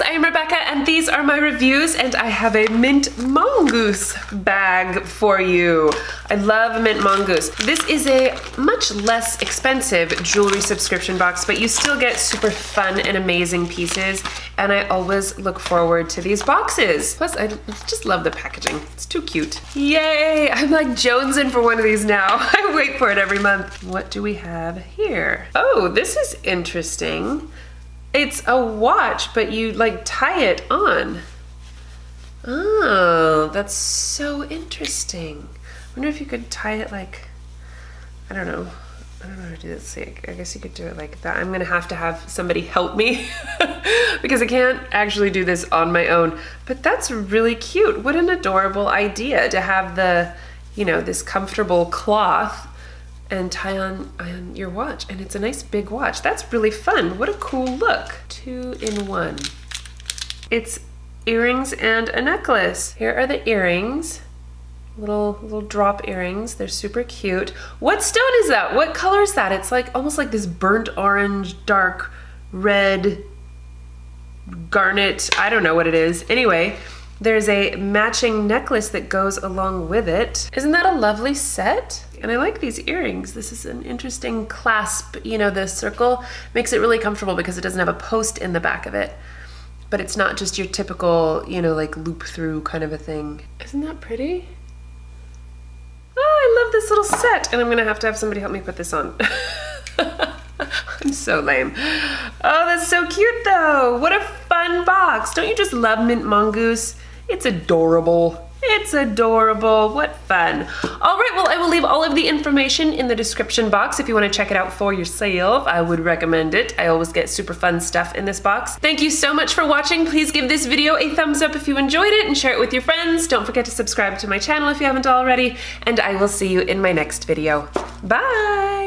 I am Rebecca and these are my reviews, and I have a mint Mongoose bag for you. I love mint Mongoose. This is a much less expensive jewelry subscription box, but you still get super fun and amazing pieces, and I always look forward to these boxes. Plus, I just love the packaging. It's too cute. Yay! I'm like jonesing for one of these now. I wait for it every month. What do we have here? Oh, this is interesting. It's a watch, but you like tie it on. Oh, that's so interesting. I wonder if you could tie it like, I don't know how to do this. See, I guess you could do it like that. I'm gonna have to have somebody help me because I can't actually do this on my own. But that's really cute. What an adorable idea to have the, you know, this comfortable cloth and tie on your watch, and it's a nice big watch. That's really fun. What a cool look. 2-in-1. It's earrings and a necklace. Here are the earrings. Little drop earrings. They're super cute. What stone is that? What color is that? It's like almost like this burnt orange, dark red, garnet. I don't know what it is. Anyway, there's a matching necklace that goes along with it. Isn't that a lovely set? And I like these earrings. This is an interesting clasp. You know, the circle makes it really comfortable because it doesn't have a post in the back of it. But it's not just your typical, you know, like loop through kind of a thing. Isn't that pretty? Oh, I love this little set. And I'm gonna have to have somebody help me put this on. I'm so lame. Oh, that's so cute though. What a fun box. Don't you just love mint Mongoose? It's adorable. It's adorable. What fun. All right, well, I will leave all of the information in the description box if you want to check it out for yourself. I would recommend it. I always get super fun stuff in this box. Thank you so much for watching. Please give this video a thumbs up if you enjoyed it and share it with your friends. Don't forget to subscribe to my channel if you haven't already, and I will see you in my next video. Bye.